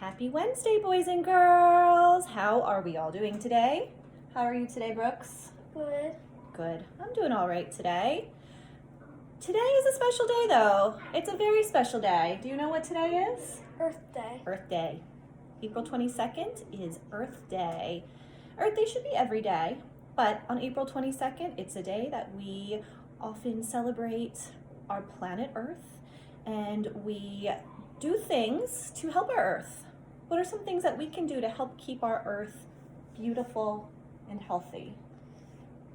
Happy Wednesday, boys and girls. How are we all doing today? How are you today, Brooks? Good. Good. I'm doing all right today. Today is a special day, though. It's a very special day. Do you know what today is? Earth Day. Earth Day. April 22nd is Earth Day. Earth Day should be every day, but on April 22nd, it's a day that we often celebrate our planet Earth, and we do things to help our Earth. What are some things that we can do to help keep our Earth beautiful and healthy?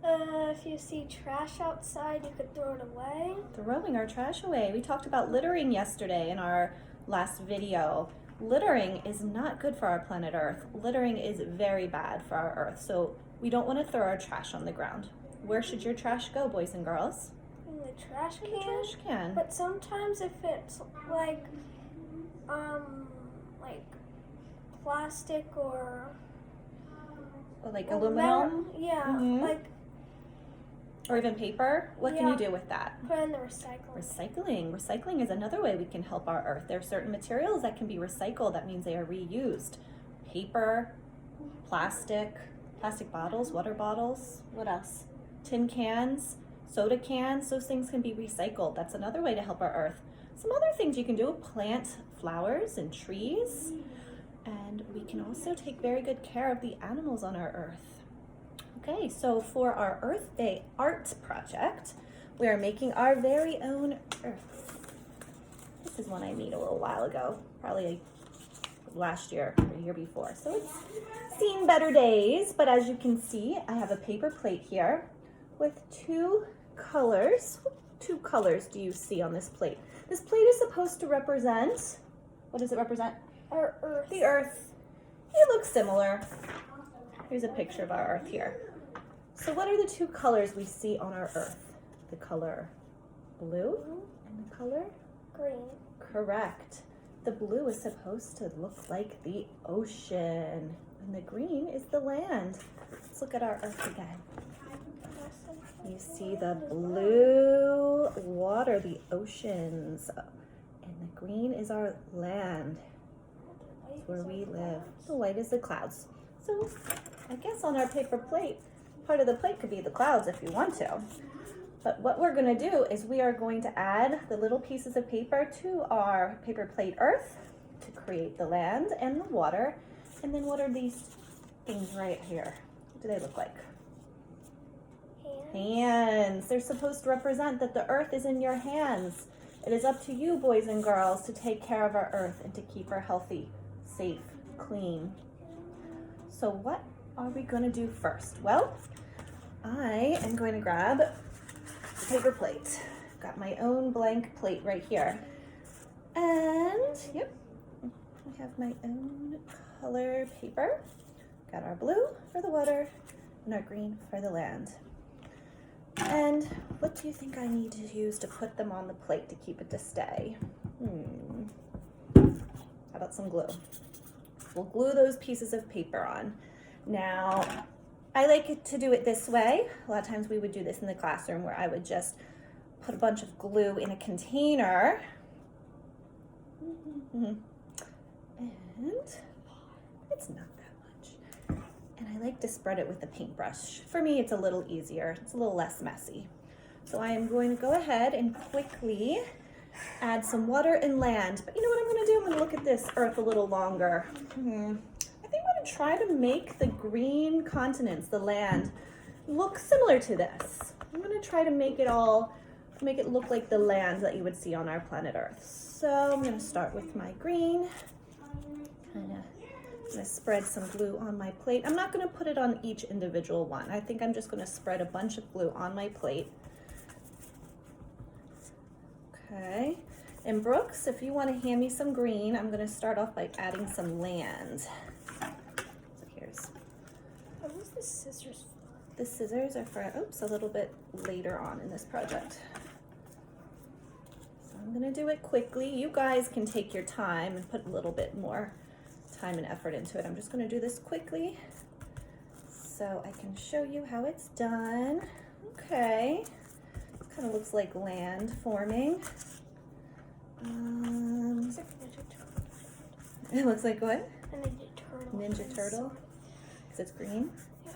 If you see trash outside, you could throw it away. Throwing our trash away. We talked about littering yesterday in our last video. Littering is not good for our planet Earth. Littering is very bad for our Earth, so we don't want to throw our trash on the ground. Where should your trash go, boys and girls? In the trash can. In the trash can. But sometimes if it's like plastic or Like aluminum? yeah, Mhm. Or even paper? What can you Yeah. do with that? put it in the recycling. Recycling. Recycling is another way we can help our Earth. There are certain materials that can be recycled. That means they are reused. Paper, plastic bottles, water bottles. What else? Tin cans, soda cans. Those things can be recycled. That's another way to help our Earth. Some other things you can do: plant flowers and trees. And we can also take very good care of the animals on our Earth. Okay, so for our Earth Day art project, we are making our very own Earth. This is one I made a little while ago, probably last year or the year before. So it's seen better days, but as you can see, I have a paper plate here with two colors. What two colors do you see on this plate? This plate is supposed to represent, what does it represent? Our Earth. The Earth. It looks similar. Here's a picture of our Earth here. So what are the two colors we see on our Earth? The color blue and the color Green. correct. The blue is supposed to look like the ocean, and the green is the land. Let's look at our Earth again. You see the blue water, the oceans, and the green is our land. It's where we live. The white is the clouds. So I guess on our paper plate, part of the plate could be the clouds if you want to. But what we're going to do is we are going to add the little pieces of paper to our paper plate Earth to create the land and the water. And then what are these things right here? What do they look like? Hands. They're supposed to represent that the Earth is in your hands. It is up to you, boys and girls, to take care of our Earth and to keep her healthy, safe, clean. So what are we going to do first? Well, I am going to grab a paper plate. Got my own blank plate right here. And, yep, I have my own color paper. Got our blue for the water and our green for the land. And what do you think I need to use to put them on the plate to keep it to stay? How about some glue? We'll glue those pieces of paper on. Now, I like it to do it this way. A lot of times we would do this in the classroom where I would just put a bunch of glue in a container. And it's not that much. And I like to spread it with a paintbrush. For me, it's a little easier. It's a little less messy. So I am going to go ahead and quickly add some water and land. But you know what I'm going to do? I'm going to look at this Earth a little longer. I think I'm going to try to make the green continents, the land, look similar to this. I'm going to try to make it look like the land that you would see on our planet Earth. So I'm going to start with my green. I'm going to spread some glue on my plate. I'm not going to put it on each individual one. I think I'm just going to spread a bunch of glue on my plate. Okay, and Brooks, if you want to hand me some green, I'm going to start off by adding some land. So here's. What is the scissors for? The scissors are for, a little bit later on in this project. So I'm going to do it quickly. You guys can take your time and put a little bit more time and effort into it. I'm just going to do this quickly so I can show you how it's done. Okay. Kind of looks like land forming. It looks like what? A Ninja Turtle. Ninja Turtle? Because it's green? Yeah.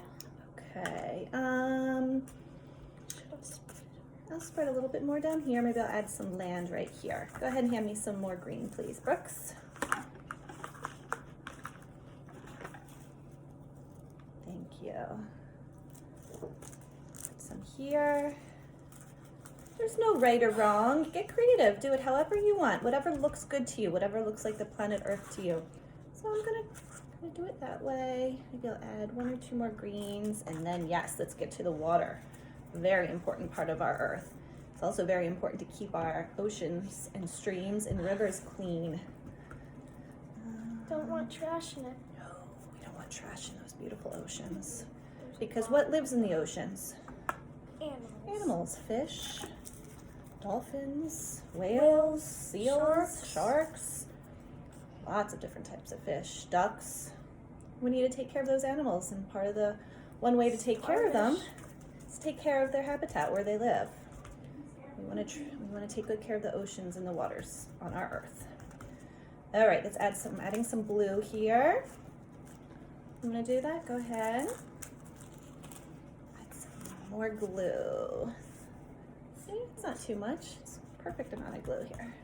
Okay. I'll spread a little bit more down here. Maybe I'll add some land right here. Go ahead and hand me some more green, please, Brooks. Thank you. Put some here. There's no right or wrong. Get creative. Do it however you want. Whatever looks good to you. Whatever looks like the planet Earth to you. So I'm gonna do it that way. Maybe I'll add 1 or 2 more greens, and then yes, let's get to the water. Very important part of our Earth. It's also very important to keep our oceans and streams and rivers clean. Don't want trash in it. No, we don't want trash in those beautiful oceans. Because what lives in the oceans? Animals. Animals, fish, dolphins, whales, seals, sharks, lots of different types of fish, ducks. We need to take care of those animals, and one way to take care of them is to take care of their habitat where they live. We want to take good care of the oceans and the waters on our Earth. All right, let's adding some blue here. I'm gonna do that. Go ahead. Add some more glue. See, it's not too much. It's a perfect amount of glue here.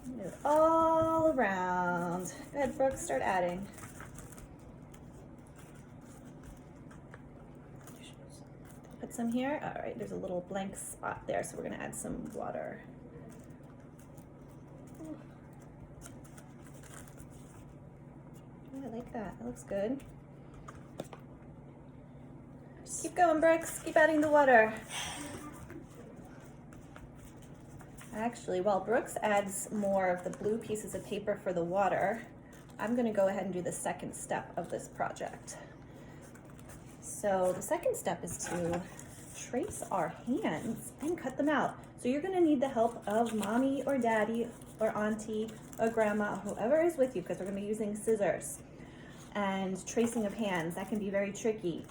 Do it all around. Go ahead, Brooke, start adding. Put some here. All right, there's a little blank spot there, so we're gonna add some water. Oh, I like that. That looks good. Keep going, Brooks. Keep adding the water. Actually, while Brooks adds more of the blue pieces of paper for the water, I'm going to go ahead and do the second step of this project. So the second step is to trace our hands and cut them out. So you're going to need the help of mommy or daddy or auntie or grandma, whoever is with you, because we're going to be using scissors. And tracing of hands, that can be very tricky.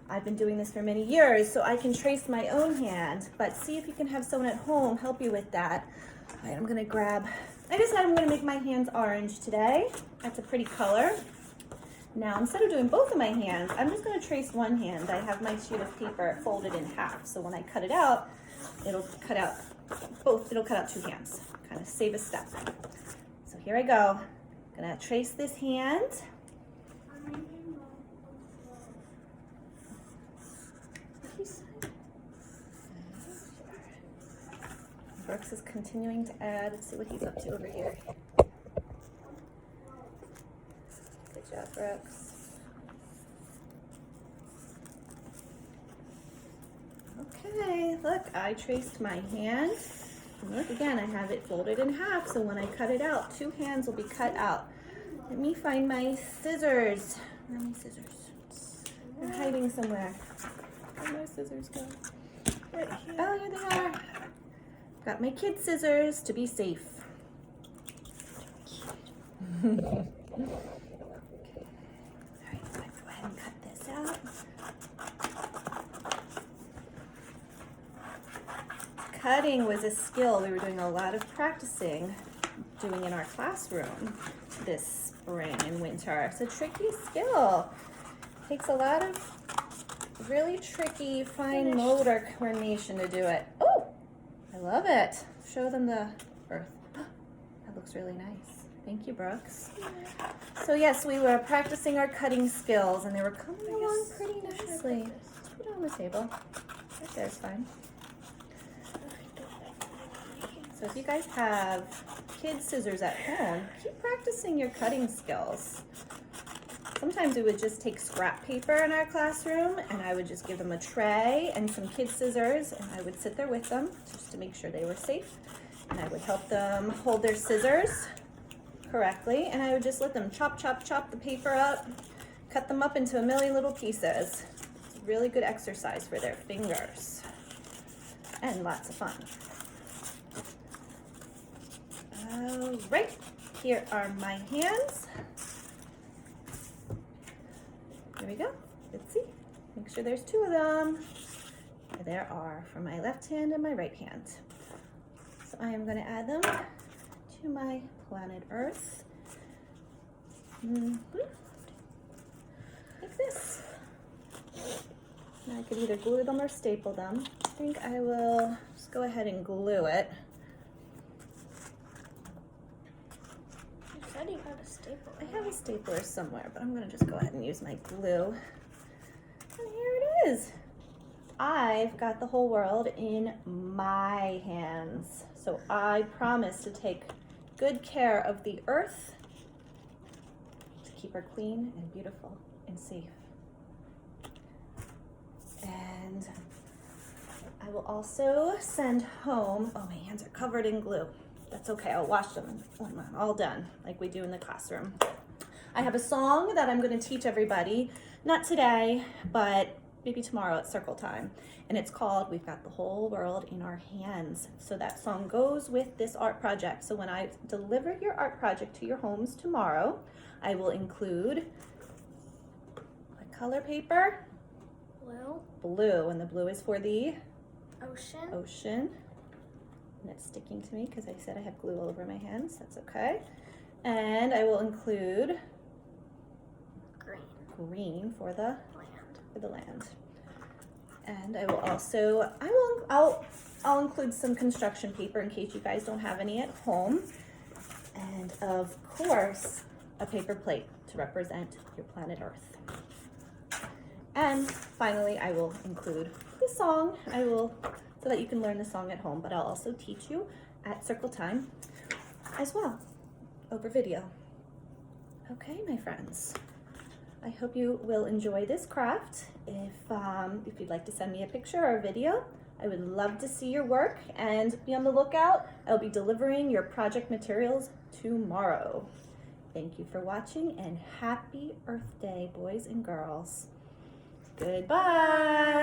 I've been doing this for many years, so I can trace my own hand, but see if you can have someone at home help you with that. All right, I decided I'm gonna make my hands orange today. That's a pretty color. Now, instead of doing both of my hands, I'm just gonna trace one hand. I have my sheet of paper folded in half, so when I cut it out, it'll cut out 2 hands, kind of save a step. So here I go. I'm gonna trace this hand. Brooks is continuing to add. Let's see what he's up to over here. Good job, Brooks. Okay, look, I traced my hand. And look, again, I have it folded in half, so when I cut it out, 2 hands will be cut out. Let me find my scissors. Where are my scissors? They're hiding somewhere. Where'd my scissors go? Right here. Oh, here they are. Got my kid scissors to be safe. All right, let's go ahead and cut this out. Cutting was a skill we were doing a lot of practicing doing in our classroom this spring and winter. It's a tricky skill. Takes a lot of really tricky fine motor coordination to do it. Oh! I love it. Show them the earth. That looks really nice. Thank you, Brooks. So yes, we were practicing our cutting skills and they were coming along pretty nicely. Just put it on the table. Right there's fine. So if you guys have kid scissors at home, keep practicing your cutting skills. Sometimes we would just take scrap paper in our classroom and I would just give them a tray and some kid scissors and I would sit there with them just to make sure they were safe. And I would help them hold their scissors correctly and I would just let them chop the paper up, cut them up into a million little pieces. It's a really good exercise for their fingers and lots of fun. All right, here are my hands. Here we go. Let's see. Make sure there's 2 of them. There are for my left hand and my right hand. So I am going to add them to my planet Earth. Like this. Now I could either glue them or staple them. I think I will just go ahead and glue it. You said you had a staple. I have a stapler somewhere, but I'm gonna just go ahead and use my glue. And here it is. I've got the whole world in my hands. So I promise to take good care of the earth, to keep her clean and beautiful and safe. And I will also send home, oh, my hands are covered in glue. That's okay, I'll wash them when I'm all done, like we do in the classroom. I have a song that I'm gonna teach everybody, not today, but maybe tomorrow at circle time. And it's called We've Got the Whole World in Our Hands. So that song goes with this art project. So when I deliver your art project to your homes tomorrow, I will include a color paper. Blue. Blue, and the blue is for the Ocean. ocean. And it's sticking to me because I said I have glue all over my hands. That's okay. And I will include green for the land. And I will also, I'll include some construction paper in case you guys don't have any at home. And of course, a paper plate to represent your planet Earth. And finally, I will include the song. So that you can learn the song at home, but I'll also teach you at circle time as well, over video. Okay, my friends. I hope you will enjoy this craft. If you'd like to send me a picture or a video, I would love to see your work, and be on the lookout. I'll be delivering your project materials tomorrow. Thank you for watching, and happy Earth Day, boys and girls. Goodbye.